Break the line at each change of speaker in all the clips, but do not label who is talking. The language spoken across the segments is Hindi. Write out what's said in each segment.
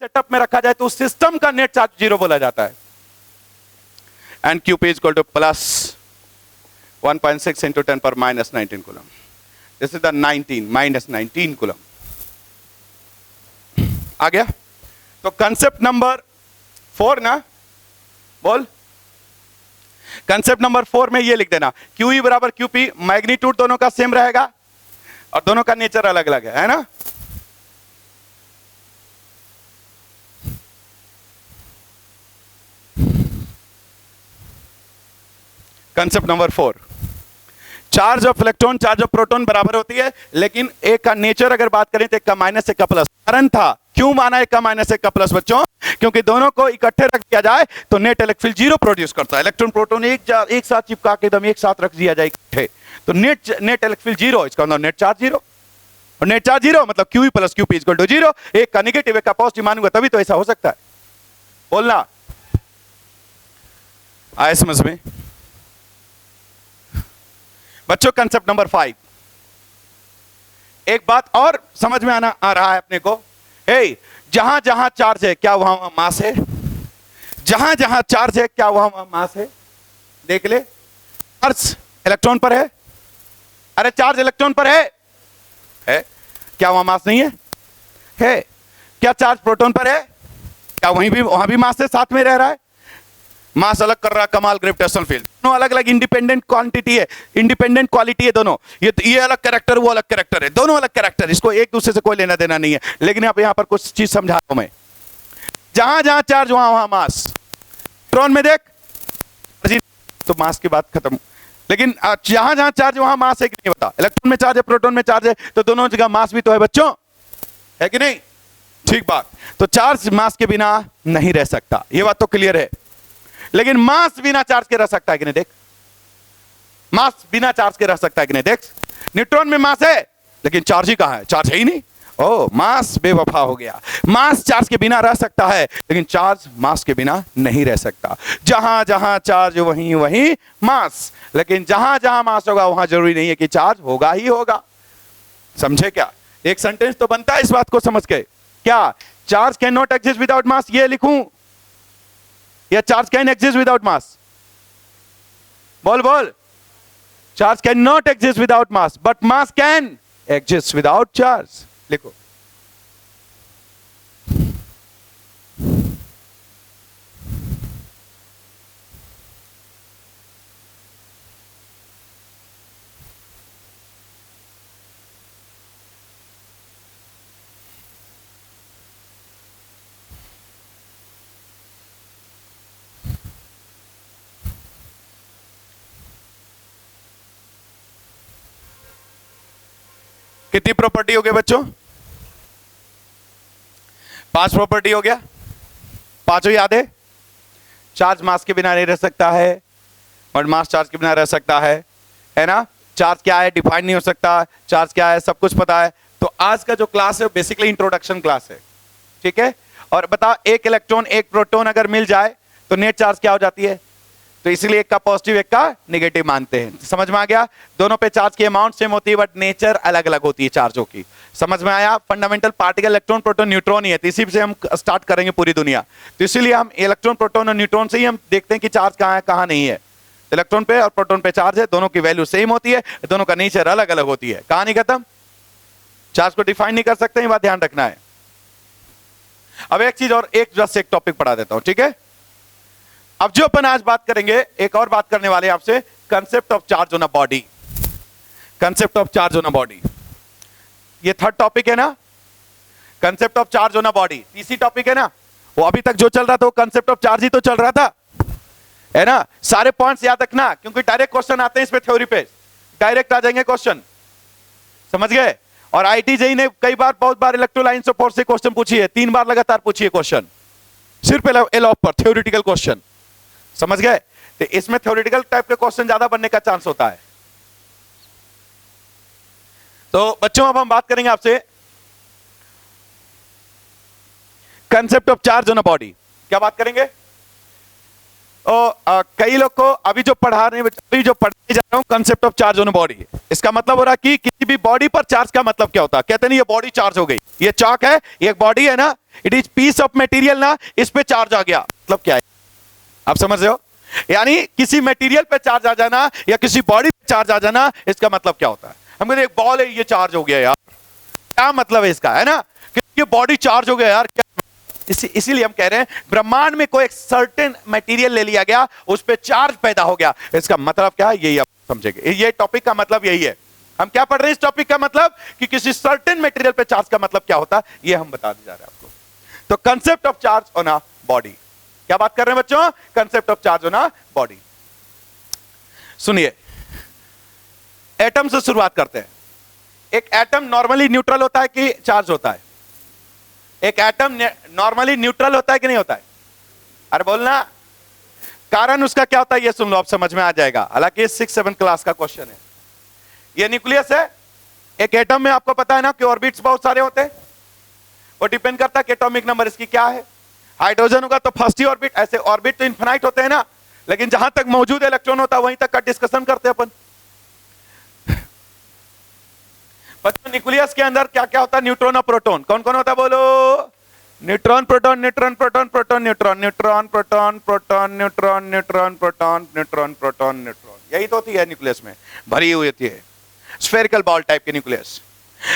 सेटअप में रखा जाए तो उस सिस्टम का नेट चार्ज जीरो बोला जाता है। And Q P equal to plus 1.6 into 10 पर minus 19 coulomb. This is the 19 minus 19 coulomb. आ गया? तो कंसेप्ट नंबर 4 ना, बोल। कंसेप्ट नंबर 4 में ये लिख देना, क्यू ई बराबर क्यू पी, मैग्नीट्यूड दोनों का सेम रहेगा और दोनों का नेचर अलग अलग है ना। Concept number 4, charge of electron charge of proton बराबर होती है, लेकिन एक का नेचर अगर बात करें तो एक का माइनस एक का प्लस। कारण था क्यों माना एक का माइनस एक का प्लस बच्चों? क्योंकि दोनों को इकट्ठे रख दिया जाए तो net electric field zero produce करता है। इलेक्ट्रॉन प्रोटॉन एक साथ चिपका के एकदम एक साथ रख दिया जाए इकट्ठे तो नेट इलेक्ट्रिक फील्ड जीरो, इसका मतलब नेट चार्ज जीरो। और नेट चार्ज जीरो मतलब Q E plus Q P equal to zero. एक का नेगेटिव एक का पॉजिटिव मानूंगा तभी तो ऐसा हो सकता है। बोलना आए समझ में बच्चों? कंसेप्ट नंबर 5, एक बात और समझ में आ रहा है अपने को। हे, जहां जहां चार्ज है क्या वहां मास है? जहां जहां चार्ज है क्या वहां मास है? देख ले, चार्ज इलेक्ट्रॉन पर है। अरे चार्ज इलेक्ट्रॉन पर है क्या वहां मास नहीं है? है। क्या चार्ज प्रोटॉन पर है? क्या वहां भी मास है, साथ में रह रहा है। मास अलग कर रहा है कमाल ग्रेविटेशनल फील्ड। दोनों अलग अलग इंडिपेंडेंट क्वांटिटी है, इंडिपेंडेंट क्वालिटी है दोनों। ये अलग कैरेक्टर वो अलग कैरेक्टर है, दोनों अलग कैरेक्टर, इसको एक दूसरे से कोई लेना देना नहीं है। लेकिन आप यहां पर कुछ चीज समझा रहा हूं मैं। जहां जहां चार्ज वहां वहां मास। इलेक्ट्रॉन में देख तो मास की बात खत्म, लेकिन जहां जहां चार्ज वहां मास है कि नहीं बता? इलेक्ट्रॉन में चार्ज है, प्रोटॉन में चार्ज है, तो दोनों जगह मास भी तो है बच्चों, है कि नहीं? ठीक बात। तो चार्ज मास के बिना नहीं रह सकता, यह बात तो क्लियर है। लेकिन मास बिना चार्ज के रह सकता है कि नहीं? देख, मास बिना चार्ज के रह सकता है कि नहीं? देख, न्यूट्रॉन में मास है लेकिन चार्ज ही कहां है? चार्ज है ही नहीं। ओ, मास बेवफा हो गया। मास चार्ज के बिना रह सकता है लेकिन चार्ज मास के बिना नहीं रह सकता। जहां जहां चार्ज वहीं वहीं मास, लेकिन जहां जहां मास होगा वहां जरूरी नहीं है कि चार्ज होगा ही होगा। समझे क्या? एक सेंटेंस तो बनता है इस बात को समझ के। क्या charge can not exist without mass, ये लिखूं या charge can exist without mass? बोल बोल। Charge can not exist without mass but mass can exist without charge. लिखो। कितनी प्रॉपर्टी हो गई बच्चों? 5 प्रॉपर्टी हो गया। पांचों याद है? चार्ज मास के बिना नहीं रह सकता है और मास चार्ज के बिना रह सकता है ना? चार्ज क्या है डिफाइन नहीं हो सकता, चार्ज क्या है सब कुछ पता है। तो आज का जो क्लास है बेसिकली इंट्रोडक्शन क्लास है, ठीक है? और बता, एक इलेक्ट्रॉन एक प्रोटॉन अगर मिल जाए तो नेट चार्ज क्या हो जाती है? तो इसलिए एक का पॉजिटिव एक का नेगेटिव मानते हैं। समझ में आ गया? दोनों पे चार्ज की अमाउंट सेम होती है बट नेचर अलग अलग होती है चार्जों की। समझ में आया? Fundamental particle electron proton neutron ही है, तो इसी से हम स्टार्ट करेंगे पूरी दुनिया। तो इसीलिए हम इलेक्ट्रॉन प्रोटॉन और न्यूट्रॉन से ही हम देखते हैं कि चार्ज कहां है कहां नहीं है। इलेक्ट्रॉन पे और प्रोटॉन पे चार्ज है, दोनों की वैल्यू सेम होती है, दोनों का नेचर अलग अलग होती है। कहानी खत्म। चार्ज को डिफाइन नहीं कर सकते, ये बात ध्यान रखना है। अब एक चीज और, एक टॉपिक पढ़ा देता हूं, ठीक है? अब जो अपन आज बात करेंगे, एक और बात करने वाले आपसे, concept of charge on a body. Concept of charge on a body, ये थर्ड टॉपिक है ना? Concept of charge on a body तीसरी टॉपिक है ना? वो अभी तक जो चल रहा था वो कंसेप्ट ऑफ चार्ज ही तो चल रहा था, है ना? सारे पॉइंट्स याद रखना क्योंकि डायरेक्ट क्वेश्चन आते हैं इस पे, थ्योरी पे डायरेक्ट आ जाएंगे क्वेश्चन, समझ गए? और आईटी जेई ने कई बार, बहुत बार इलेक्ट्रोलाइंस और फोर्स से क्वेश्चन पूछी है, 3 बार लगातार पूछी है क्वेश्चन, सिर्फ एलॉफ पर थ्योरेटिकल क्वेश्चन, समझ गए? तो इसमें थ्योरेटिकल टाइप के क्वेश्चन ज्यादा बनने का चांस होता है। तो बच्चों अब हम बात करेंगे आपसे concept of charge on a body. क्या बात करेंगे? कई लोग को अभी जो पढ़ाने जा रहा हूं concept of charge on body, इसका मतलब हो रहा है कि किसी भी बॉडी पर चार्ज का मतलब क्या होता है। कहते नहीं ये बॉडी चार्ज हो गई, ये चाक है, ये एक बॉडी है ना, it is peace of material ना, इस पे चार्ज आ गया, मतलब क्या है आप समझ रहे हो? यानी किसी मटेरियल पे चार्ज आ जाना या किसी बॉडी पे चार्ज आ जाना, इसका मतलब क्या होता है? हम कहते एक बॉल है ये चार्ज हो गया यार, क्या मतलब है इसका, है ना, कि ये बॉडी चार्ज हो गया यार, क्या इसीलिए हम कह रहे हैं ब्रह्मांड में कोई एक सर्टेन मटेरियल ले लिया गया, उस पर चार्ज पैदा हो गया, इसका मतलब क्या है यही आप समझेंगे। ये टॉपिक का मतलब यही है, हम क्या पढ़ रहे हैं इस टॉपिक का मतलब कि किसी सर्टेन मटेरियल पे चार्ज का मतलब क्या होता है, ये हम बताने जा रहे हैं आपको। तो concept of charge on a body, क्या बात कर रहे हैं बच्चों? Concept of charge on a body. सुनिए, एटम से शुरुआत करते हैं। एक एटम नॉर्मली न्यूट्रल होता है कि चार्ज होता है? एक एटम नॉर्मली न्यूट्रल होता है कि नहीं होता है? अरे बोलना, कारण उसका क्या होता है ये सुन लो, आप समझ में आ जाएगा। हालांकि 6-7 क्लास का क्वेश्चन है। ये न्यूक्लियस है, एक एटम में आपको पता है ना कि ऑर्बिट्स बहुत सारे होते हैं, वो डिपेंड करता है कि एटॉमिक नंबर इसकी क्या है। हाइड्रोजन होगा तो फर्स्ट ही ऑर्बिट, ऐसे ऑर्बिट तो इनफिनाइट होते हैं ना, लेकिन जहां तक मौजूद इलेक्ट्रॉन होता है वहीं तक का डिस्कशन करते हैं अपन। बच्चों न्यूक्लियस के अंदर क्या क्या होता है? न्यूट्रॉन और प्रोटॉन। कौन कौन होता है बोलो? Neutron proton, neutron proton, proton neutron, neutron proton, proton neutron, neutron proton, neutron proton, neutron, यही तो होती है न्यूक्लियस में, भरी हुई होती है, स्फेरिकल बॉल टाइप के न्यूक्लियस।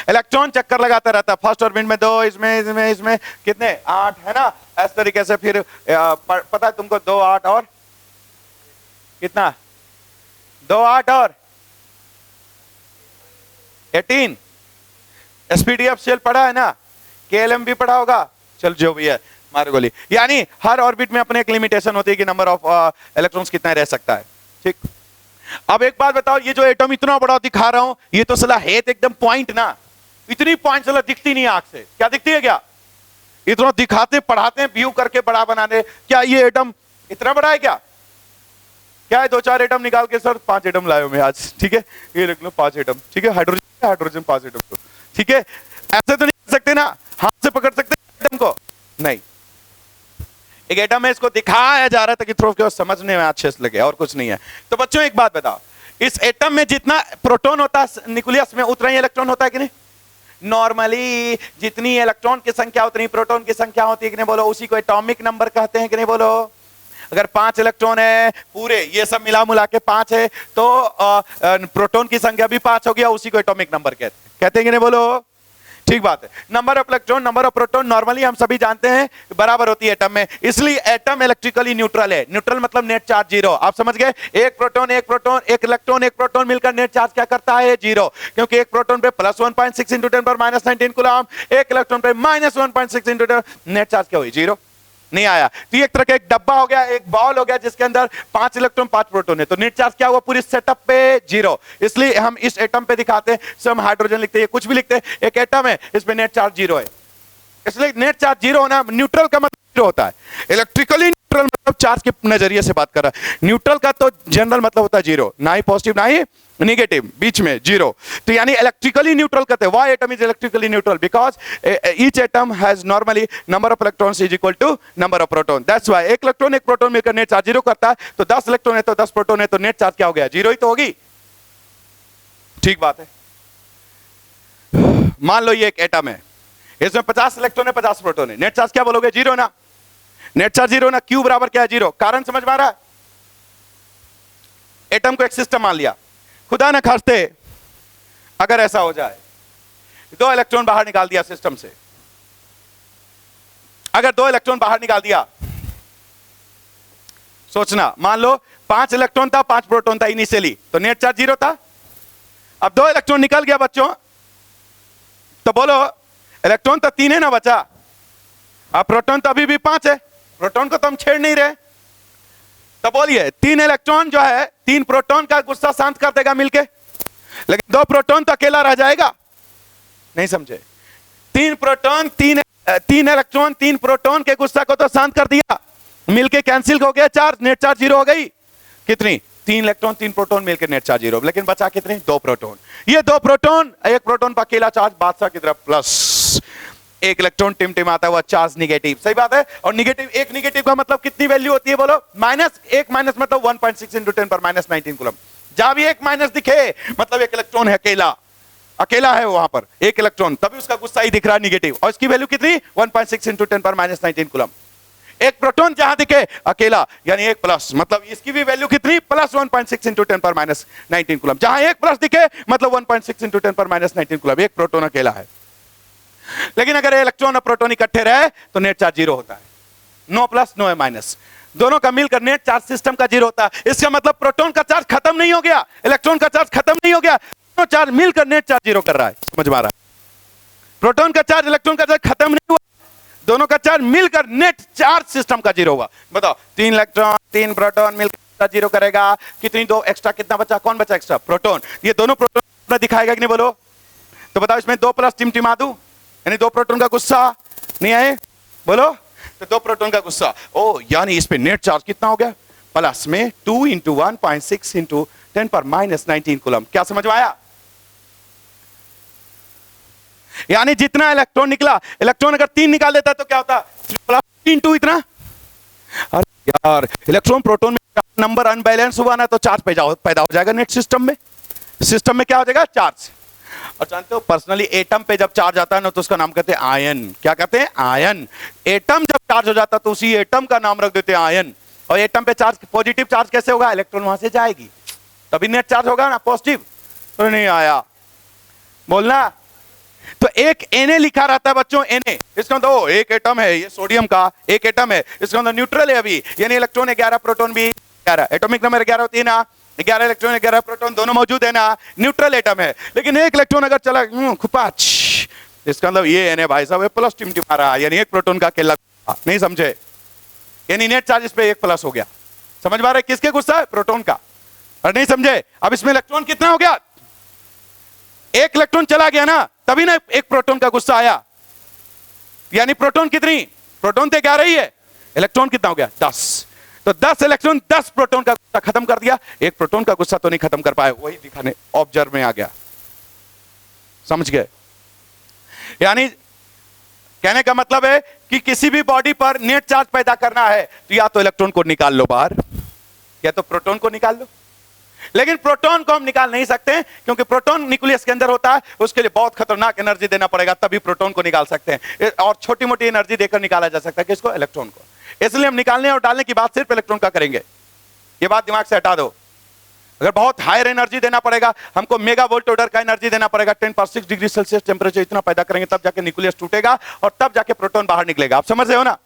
इलेक्ट्रॉन चक्कर लगाता रहता है, फर्स्ट ऑर्बिट में 2, इसमें कितने 8 है ना, इस तरीके से। फिर पता है तुमको 2 8 और कितना, 2 8 और 18। एसपीडीएफ सेल पढ़ा है ना, केएलएम भी पढ़ा होगा, चल जो भी है मार गोली। यानी हर ऑर्बिट में अपने एक लिमिटेशन होती है कि नंबर ऑफ इलेक्ट्रॉन्स कितना रह सकता है, ठीक। अब एक बात बताओ, ये जो एटम इतना बड़ा दिखा रहा हूं, ये तो सला है एकदम पॉइंट ना, इतनी पॉइंट सला दिखती नहीं आंख से, क्या दिखती है क्या? इतना दिखाते पढ़ाते हैं व्यू करके बड़ा बनाने, क्या ये एटम इतना बड़ा है क्या? क्या है 2-4 एटम निकाल के सर 5 एटम लाए मैं आज, ठीक है, ये लिख लो 5 एटम, ठीक है, हाइड्रोजन 5 एटम को, ठीक है। ऐसे तो नहीं कर सकते ना, हाथ से पकड़ सकते एटम को नहीं, एक एटम है, इसको दिखाया जा रहा है ताकि थोड़ा समझने में अच्छे से लगे, और कुछ नहीं है। तो बच्चों एक बात बताओ, इस एटम में जितना प्रोटॉन होता है न्यूक्लियस में, उतना ही इलेक्ट्रॉन होता है कि नहीं? नॉर्मली जितनी इलेक्ट्रॉन की संख्या उतनी प्रोटॉन की संख्या होती है कि नहीं बोलो? उसी को एटॉमिक नंबर कहते हैं कि नहीं बोलो? अगर 5 इलेक्ट्रॉन है पूरे, ये सब मिला मुला के 5 है, तो प्रोटॉन की संख्या भी 5 हो गया, उसी को एटॉमिक नंबर कहते हैं कि नहीं बोलो? ठीक बात है। Number of electron, number of proton normally हम सभी जानते हैं बराबर होती है एटम में, इसलिए एटम इलेक्ट्रिकली न्यूट्रल है। न्यूट्रल मतलब नेट चार्ज 0, आप समझ गए? एक प्रोटॉन एक इलेक्ट्रॉन एक प्रोटॉन मिलकर नेट चार्ज क्या करता है? 0, क्योंकि एक प्रोटॉन पे +1.6 × 10⁻19 कूलम, एक इलेक्ट्रॉन पे -1.6 × 10, नेट चार्ज क्या हुई? 0 नहीं आया। तो एक तरह का एक डब्बा हो गया, एक बॉल हो गया जिसके अंदर 5 इलेक्ट्रॉन 5 प्रोटॉन है, तो नेट चार्ज क्या हुआ पूरी सेटअप पे? 0। इसलिए हम इस एटम पे दिखाते हैं, हम हाइड्रोजन लिखते हैं, कुछ भी लिखते हैं, एक एटम है इसमें नेट चार्ज 0 है, इसलिए नेट चार्ज 0 होना, न्यूट्रल का मतलब 0 होता है। इलेक्ट्रिकली न्यूट्रल मतलब चार्ज के नजरिए से बात कर रहा है, न्यूट्रल का तो जनरल मतलब होता है 0, ना ही पॉजिटिव ना ही नेगेटिव, बीच में 0। तो यानी इलेक्ट्रिकली न्यूट्रल कहते हैं। Why atom is electrically neutral? Because each atom has normally number of electrons is equal to number of proton. That's why एक इलेक्ट्रॉन एक प्रोटॉन मिलकर नेट चार्ज 0 करता है, तो 10 इलेक्ट्रॉन है तो 10 प्रोटॉन है, तो नेट चार्ज क्या हो गया? 0 ही तो होगी, ठीक बात है। मान लो ये एक एटम है, इसमें 50 इलेक्ट्रॉन है 50 प्रोटॉन है, नेट चार्ज क्या बोलोगे? 0 ना, नेट चार्ज 0 ना, क्यू बराबर क्या है? 0। कारण समझ में आ रहा है? एटम को एक सिस्टम मान लिया, खुदा न खास्ते अगर ऐसा हो जाए 2 इलेक्ट्रॉन बाहर निकाल दिया सिस्टम से, अगर 2 इलेक्ट्रॉन बाहर निकाल दिया, सोचना, मान लो 5 इलेक्ट्रॉन था 5 प्रोटॉन था इनिशियली, तो नेट चार्ज 0 था। अब 2 इलेक्ट्रॉन निकल गया बच्चों, तो बोलो इलेक्ट्रॉन तो 3 है ना बचा, अब प्रोटॉन तो अभी भी 5 है, प्रोटॉन को तो हम छेड़ नहीं रहे, तो बोलिए 3 इलेक्ट्रॉन जो है 3 प्रोटॉन का गुस्सा शांत कर देगा मिलके, लेकिन 2 प्रोटॉन तो अकेला रह जाएगा, नहीं समझे? 3 प्रोटॉन 3 इलेक्ट्रॉन 3 प्रोटॉन के गुस्सा को तो शांत कर दिया, मिलके कैंसिल हो गया चार्ज, नेट चार्ज 0 हो गई। कितनी? 3 इलेक्ट्रॉन 3 प्रोटॉन मिलकर नेट चार्ज 0, लेकिन बचा कितने? 2 प्रोटॉन। ये 2 प्रोटॉन, एक प्रोटॉन पर अकेला चार्ज बादशाह की तरफ प्लस, एक इलेक्ट्रॉन टिमटिमाता हुआ चार्ज निगेटिव, सही बात है। और निगेटिव, एक निगेटिव का मतलब कितनी वैल्यू होती है बोलो? माइनस, एक माइनस मतलब 1.6 इंटू 10 पर माइनस 19 कूलम। जहां भी एक माइनस दिखे मतलब एक इलेक्ट्रॉन है, अकेला अकेला है वहां पर एक इलेक्ट्रॉन, तभी उसका गुस्सा ही दिख रहा है निगेटिव, और इसकी वैल्यू कितनी? 1.6 इंटू 10 पर माइनस 19 कूलम। एक प्रोटॉन जहां दिखे अकेला यानी एक प्लस, मतलब इसकी भी वैल्यू कितनी? प्लस 1.6 इंटू 10 पर माइनस 19 कूलम। जहां एक प्लस दिखे मतलब 1.6 इंटू 10 पर माइनस 19 कूलम, एक प्रोटॉन अकेला है। लेकिन अगर इलेक्ट्रॉन और प्रोटॉन इकट्ठे रहे तो नेट चार्ज जीरो होता है, नो प्लस नो माइनस, दोनों का मिलकर नेट चार्ज सिस्टम का जीरो होता है। इसका मतलब प्रोटॉन का चार्ज खत्म नहीं हो गया, इलेक्ट्रॉन का चार्ज खत्म नहीं हो गया, दोनों चार्ज मिलकर नेट चार्ज जीरो कर रहा है। समझ में आ रहा है? प्रोटॉन का चार्ज इलेक्ट्रॉन का चार्ज खत्म नहीं हुआ, दोनों का चार्ज मिलकर नेट चार्ज सिस्टम का जीरो हुआ। बताओ, 3 इलेक्ट्रॉन 3 प्रोटॉन मिलकर जीरो करेगा, कितनी? 2 एक्स्ट्रा, कितना बचा? कौन बचा एक्स्ट्रा? प्रोटॉन। ये दोनों प्रोटॉन दिखाएगा कि नहीं बोलो? तो बताओ इसमें 2 प्लस टिमटिमा दूं, यानी 2 प्रोटॉन का गुस्सा नहीं आए बोलो, तो 2 प्रोटॉन का गुस्सा, ओ यानी इस पे नेट चार्ज कितना हो गया? प्लस में 2 इंटू 1.6 इंटू 10 पर माइनस 19 कूलम। क्या समझ में आया? यानी जितना इलेक्ट्रॉन निकला, इलेक्ट्रॉन अगर 3 निकाल देता तो क्या होता? प्लस इंटू इतना। अरे यार, इलेक्ट्रॉन प्रोटॉन में नंबर अनबैलेंस हुआ ना तो चार्ज पैदा हो जाएगा नेट सिस्टम में। सिस्टम में क्या हो जाएगा? चार्ज। और जानते हो पर्सनली एटम पे जब चार्ज आता है ना तो उसका नाम कहते हैं आयन। क्या कहते हैं? आयन। एटम जब चार्ज हो जाता है तो उसी एटम का नाम रख देते हैं आयन। और एटम पे चार्ज, पॉजिटिव चार्ज कैसे होगा? इलेक्ट्रॉन वहां से जाएगी तभी नेट चार्ज होगा ना, पॉजिटिव। तो नहीं आया बोलना। तो एक Na लिखा रहता है बच्चों, Na, इसका मतलब एक एटम है, ये सोडियम का एक एटम है, इसका मतलब न्यूट्रल है अभी, यानी इलेक्ट्रॉन 11 प्रोटॉन भी 11, एटॉमिक नंबर 11 होती है ना, 11 इलेक्ट्रॉन 11 प्रोटॉन दोनों मौजूद है ना, न्यूट्रल एटम है। लेकिन एक इलेक्ट्रॉन अगर चला खुपाच, इसका मतलब ये Na भाई साहब प्लस टिमटिमा रहा, यानी एक प्रोटॉन का अकेला। नहीं समझे? यानी नेट चार्ज इस पे 1 प्लस हो गया। समझ में आ रहा है? किसके गुस्सा है? प्रोटॉन का। और नहीं समझे? अब इसमें इलेक्ट्रॉन कितना हो गया? एक इलेक्ट्रॉन चला गया ना तभी ना एक प्रोटॉन का गुस्सा आया, यानी प्रोटॉन कितनी? प्रोटॉन तो 11 ही है, इलेक्ट्रॉन कितना हो गया? 10। तो 10 इलेक्ट्रॉन 10 प्रोटॉन का गुस्सा खत्म कर दिया, एक प्रोटॉन का गुस्सा तो नहीं खत्म कर पाए, वही दिखाने ऑब्जर्व में आ गया। समझ गए? यानी कहने का मतलब है कि किसी भी बॉडी पर नेट चार्ज पैदा करना है तो या तो इलेक्ट्रॉन को निकाल लो बाहर, या तो प्रोटॉन को निकाल लो। लेकिन प्रोटॉन को हम निकाल नहीं सकते क्योंकि प्रोटॉन न्यूक्लियस के अंदर होता है, उसके लिए बहुत खतरनाक एनर्जी देना पड़ेगा, तभी प्रोटॉन को निकाल सकते हैं। और छोटी मोटी एनर्जी देकर निकाला जा सकता है किसको? इलेक्ट्रॉन को। इसलिए हम निकालने और डालने की बात सिर्फ इलेक्ट्रॉन का करेंगे, ये बात दिमाग से हटा दो। अगर बहुत हायर एनर्जी देना पड़ेगा, हमको मेगा वोल्ट ऑर्डर का एनर्जी देना पड़ेगा, 10 डिग्री सेल्सियस टेम्परेचर इतना पैदा करेंगे तब जाके न्यूक्लियस टूटेगा और तब जाके प्रोटॉन बाहर निकलेगा। आप समझ रहे हो ना?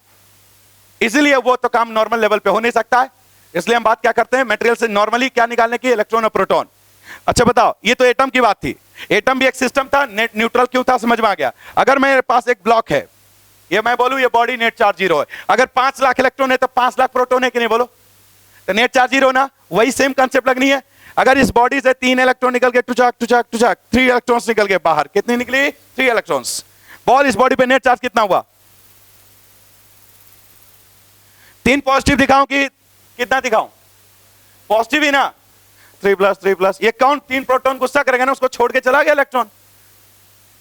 इसलिए वो तो काम नॉर्मल लेवल पे हो नहीं सकता है, इसलिए हम बात क्या करते हैं? मटेरियल से नॉर्मली क्या निकालने की? इलेक्ट्रॉन और प्रोटॉन। अच्छा बताओ, ये तो एटम की बात थी, एटम भी एक सिस्टम था, नेट न्यूट्रल क्यों था? समझ में आ गया? अगर मेरे पास एक ब्लॉक है, ये मैं बोलूं ये बॉडी नेट चार्ज 0 है, अगर 5 लाख इलेक्ट्रॉन है तो 5 लाख प्रोटॉन है कि नहीं? बोलो, तो नेट चार्ज 0 ना, वही सेम कंसेप्ट लगनी है। अगर इस बॉडी से 3 इलेक्ट्रॉन निकल के टुचक टुचक टुचक 3 इलेक्ट्रॉन्स निकल गए बाहर, कितनी निकली? 3 इलेक्ट्रॉन्स। बॉल इस बॉडी पे नेट चार्ज कितना हुआ? 3 पॉजिटिव दिखाऊं कि कितना दिखाऊं? पॉजिटिव ही ना, 3 प्लस 3 प्लस, ये काउंट 3 प्रोटॉन गुस्सा करेगा ना, उसको छोड़ के चला गया इलेक्ट्रॉन।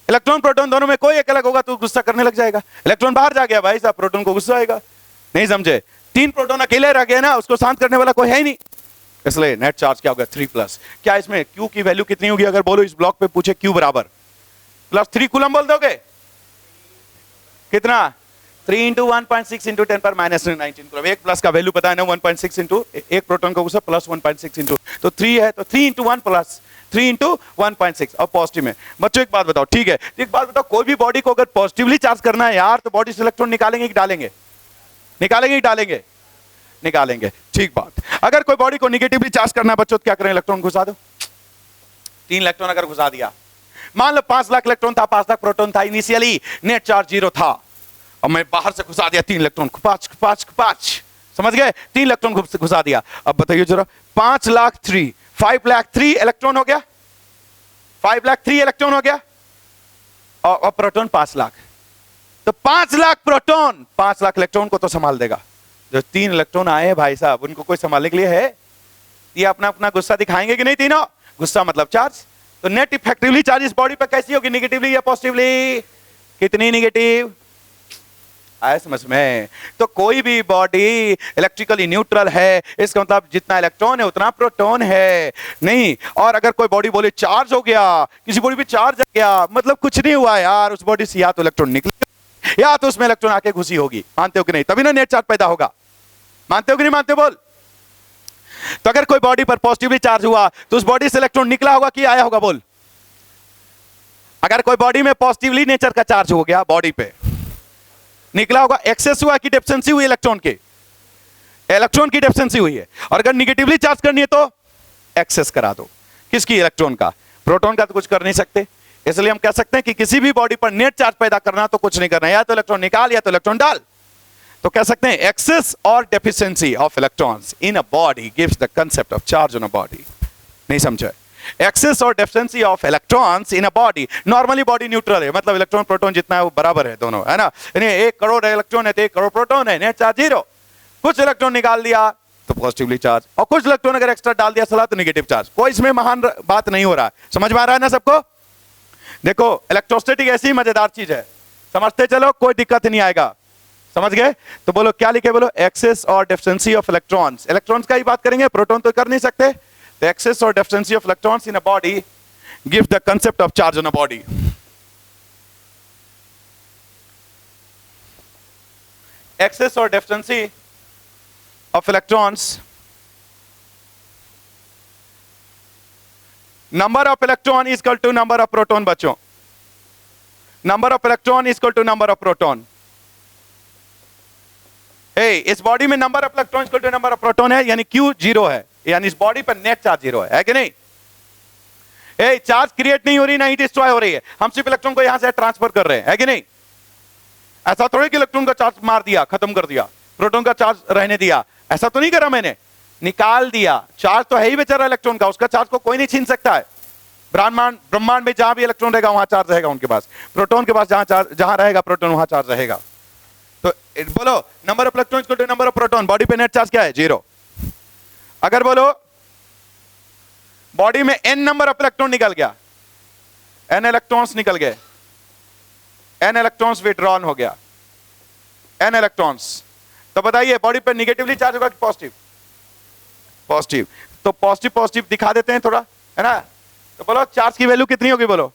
इलेक्ट्रॉन प्रोटॉन दोनों में कोई एक अलग होगा तो गुस्सा करने लग जाएगा, इलेक्ट्रॉन बाहर जा गया भाई साहब, प्रोटॉन को गुस्सा आएगा। नहीं समझे? 3 प्रोटॉन अकेले रह गए ना, उसको शांत करने वाला कोई है ही नहीं, इसलिए नेट चार्ज क्या होगा? 3 प्लस। क्या इसमें Q की वैल्यू कितनी होगी? अगर बोलो इस ब्लॉक पे पूछे Q बराबर प्लस 3 कूलम बोल दोगे? कितना? 3 इंटू 1.6 इंटू 10 पर माइनस 19 कूलम। एक प्लस का वैल्यू पता है ना, 1.6 इंटू एक प्रोटॉन का गुस्सा प्लस 1.6 इंटू, तो 3 है, तो 3 इंटू 1 प्लस 3 इंटू 1.6 और पॉजिटिव में। बच्चों एक बात बताओ, ठीक है, एक बात बताओ, कोई भी बॉडी को अगर पॉजिटिवली चार्ज करना है यार तो बॉडी से इलेक्ट्रॉन निकालेंगे कि डालेंगे? निकालेंगे ही डालेंगे? निकालेंगे। ठीक बात। अगर कोई बॉडी को निगेटिवली चार्ज करना है बच्चों तो क्या करें? इलेक्ट्रॉन घुसा दो। 3 इलेक्ट्रॉन अगर घुसा दिया, मान लो 5 लाख इलेक्ट्रॉन था, 5 लाख प्रोटॉन था, इनिशियली नेट चार्ज 0 था, और मैं बाहर से घुसा दिया 3 इलेक्ट्रॉन, खुपाच खुपाच खुपाच, समझ गए? 3 इलेक्ट्रॉन घुसा दिया। अब बताइए जरा, 5 लाख 3 5 लाख 3 इलेक्ट्रॉन हो गया, 5 लाख 3 इलेक्ट्रॉन हो गया, और प्रोटॉन 5 लाख, तो 5 लाख प्रोटॉन 5 लाख इलेक्ट्रॉन को तो संभाल देगा। जो 3 इलेक्ट्रॉन आए भाई साहब, उनको कोई संभालने के लिए है? ये अपना अपना गुस्सा दिखाएंगे कि नहीं? तीनों गुस्सा मतलब चार्ज। तो नेट इफेक्टिवली चार्ज इस बॉडी पर कैसी होगी? निगेटिवली या पॉजिटिवली? कितनी नेगेटिव? आया समझ में? तो कोई भी बॉडी इलेक्ट्रिकली न्यूट्रल है, इसका मतलब जितना इलेक्ट्रॉन है उतना प्रोटॉन है नहीं। और अगर कोई बॉडी बोले चार्ज हो गया, किसी बॉडी पे चार्ज आ गया, मतलब कुछ नहीं हुआ यार, उस बॉडी से या तो इलेक्ट्रॉन निकले या तो उसमें इलेक्ट्रॉन आके घुसी होगी। मानते हो कि नहीं? तभी ना नेट चार्ज पैदा होगा। मानते हो कि नहीं मानते? बोल। तो अगर कोई बॉडी पर पॉजिटिवली चार्ज हुआ तो उस बॉडी से इलेक्ट्रॉन निकला होगा कि आया होगा? बोल। अगर कोई बॉडी में पॉजिटिवली नेचर का चार्ज हो गया, बॉडी पे निकला होगा। एक्सेस हुआ कि डेफिशिएंसी हुई इलेक्ट्रॉन की? इलेक्ट्रॉन की डेफिशिएंसी हुई है। और अगर निगेटिवली चार्ज करनी है तो एक्सेस करा दो। किसकी? इलेक्ट्रॉन का। प्रोटॉन का तो कुछ कर नहीं सकते। इसलिए हम कह सकते हैं कि किसी भी बॉडी पर नेट चार्ज पैदा करना तो कुछ नहीं करना, या तो इलेक्ट्रॉन निकाल या तो इलेक्ट्रॉन डाल। तो कह सकते हैं एक्सेस और deficiency of electrons in a body gives the concept of charge on a body. नहीं समझे? एक्सेस और deficiency of electrons in a body. Normally body neutral है, मतलब इलेक्ट्रॉन प्रोटॉन जितना है वो बराबर है दोनों, है ना? यानी 1 करोड़ इलेक्ट्रॉन है तो 1 करोड़ प्रोटॉन है, नेट चार्ज 0। कुछ इलेक्ट्रॉन निकाल दिया तो पॉजिटिवली चार्ज, और कुछ इलेक्ट्रॉन अगर एक्स्ट्रा डाल दिया सला तो नेगेटिव चार्ज। कोई इसमें महान बात नहीं हो रहा है। समझ में आ रहा है ना सबको? देखो इलेक्ट्रोस्टैटिक ऐसी मजेदार चीज है, समझते चलो, कोई दिक्कत नहीं आएगा। समझ गए? तो बोलो क्या लिखे? बोलो एक्सेस और डेफिशिएंसी ऑफ इलेक्ट्रॉन्स। इलेक्ट्रॉन्स का ही बात करेंगे, प्रोटॉन तो कर नहीं सकते। The excess or deficiency of electrons in a body gives the concept of charge on a body. Excess or deficiency of electrons, number of electron is equal to number of proton। बच्चों number of electron is equal to number of proton। इस बॉडी में number of electron equal to number of proton है, यानी Q 0 है, यानी इस बॉडी पर नेट चार्ज 0 है कि नहीं? चार्ज क्रिएट नहीं हो रही, नहीं डिस्ट्रॉय हो रही है, हम सिर्फ इलेक्ट्रॉन को यहां से ट्रांसफर कर रहे हैं, है कि नहीं? ऐसा थोड़ी कि इलेक्ट्रॉन का चार्ज मार दिया, खत्म कर दिया, प्रोटॉन का चार्ज रहने दिया, ऐसा तो नहीं करा मैंने। निकाल दिया। चार्ज तो है ही बेचारा इलेक्ट्रॉन का, उसका चार्ज को कोई नहीं छीन सकता है। ब्रह्मांड में जहां भी इलेक्ट्रॉन रहेगा वहां चार्ज रहेगा उनके पास। प्रोटॉन के पास जहां रहेगा प्रोटॉन वहां चार्ज रहेगा। तो बोलो number of electron equal to number of proton. Body पे नेट चार्ज क्या है? 0। अगर बोलो बॉडी में n नंबर ऑफ इलेक्ट्रॉन निकल गया, n इलेक्ट्रॉन्स निकल गए, n इलेक्ट्रॉन्स विड्रॉन हो गया, n इलेक्ट्रॉन्स, तो बताइए बॉडी पे निगेटिवली चार्ज होगा कि पॉजिटिव? पॉजिटिव। तो पॉजिटिव पॉजिटिव दिखा देते हैं थोड़ा, है ना? तो बोलो चार्ज की वैल्यू कितनी होगी? बोलो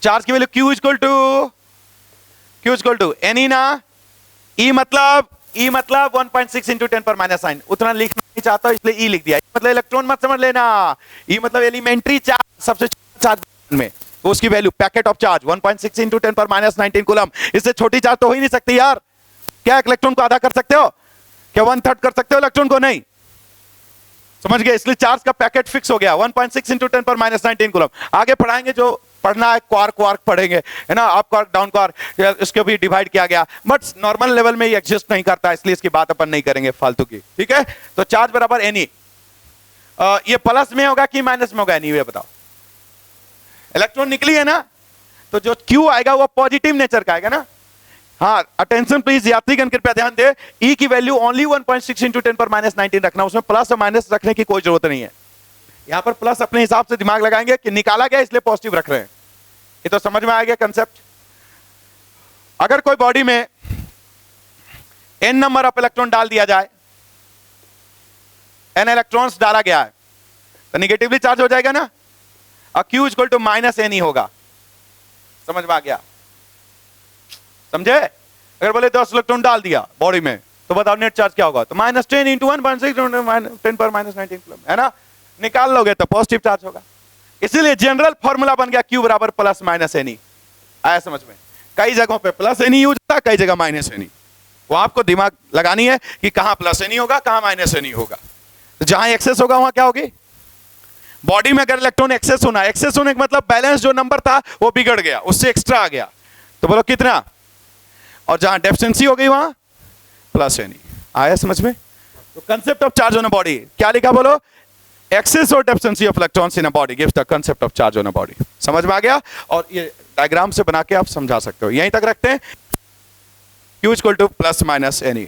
चार्ज की value Q equal to N ना। E मतलब 1.6 इंटू 10 पर -9। उतना लिखना नहीं चाहता इसलिए E लिख दिया। मतलब इलेक्ट्रॉन मत समझ लेना, E मतलब एलिमेंट्री चार्ज, सबसे चार्ज में उसकी value packet of charge 1.6 into 10 पर -19 कूलम। इससे छोटी चार्ज तो हो ही नहीं सकती यार। क्या इलेक्ट्रॉन को आधा कर सकते हो? क्या 1/3 कर सकते हो इलेक्ट्रॉन को? नहीं। समझ गए? इसलिए चार्ज का पैकेट फिक्स हो गया 1.6 इंटू 10 पर -19 कूलम। आगे पढ़ाएंगे, जो पढ़ना है क्वार्क पढ़ेंगे, है ना? अप क्वार्क डाउन क्वार्क, इसको भी डिवाइड किया गया, बट नॉर्मल लेवल में ये एग्जिस्ट नहीं करता, इसलिए इसकी बात अपन नहीं करेंगे फालतू की। ठीक है? तो चार्ज बराबर Ni। ये प्लस में होगा कि माइनस में होगा? ये बताओ। इलेक्ट्रॉन निकली है ना, तो जो Q आएगा वो पॉजिटिव नेचर का आएगा ना। हाँ, अटेंशन प्लीज, यात्रीगण कृपया ध्यान दे। E की वैल्यू ओनली 1.6 इंटू 10 पर -19 रखना, उसमें प्लस और माइनस रखने की कोई जरूरत नहीं है। यहां पर प्लस अपने हिसाब से दिमाग लगाएंगे कि निकाला गया इसलिए पॉजिटिव रख रहे हैं। ये तो समझ में आ गया कंसेप्ट। अगर कोई बॉडी में n नंबर ऑफ इलेक्ट्रॉन डाल दिया जाए, n इलेक्ट्रॉन्स डाला गया है, तो निगेटिवली चार्ज हो जाएगा ना, और Q इक्वल टू -Ne होगा। समझ में आ गया? समझे? अगर बोले 10 इलेक्ट्रॉन डाल दिया बॉडी में, तो बताओ नेट चार्ज क्या होगा? तो -10 इंटू 1.6 10 पर -19 कूलम, है ना? निकाल लोगे तो पॉजिटिव चार्ज होगा। इसीलिए जनरल फॉर्मूला बन गया Q बराबर +-Ne। आया समझ में? कई जगहों पे +Ne यूज होता है, कई जगह -Ne। वो आपको दिमाग लगानी है कि कहां +Ne होगा, कहां -Ne होगा। तो जहां एक्सेस होगा वहां क्या होगी? बॉडी में अगर इलेक्ट्रॉन एक्सेस होने का मतलब बैलेंस जो नंबर था वो बिगड़ गया, उससे एक्स्ट्रा आ गया, तो बोलो कितना? और जहां डेफिशिएंसी हो गई वहां +Ne। आया समझ में? तो concept of charge on a body क्या लिखा? बोलो एक्सेस और deficiency of electrons in a body gives the concept of charge on a body. समझ में आ गया? और ये डायग्राम से बना के आप समझा सकते हो। यहीं तक रखते हैं, Q इक्वल टू +-Ne।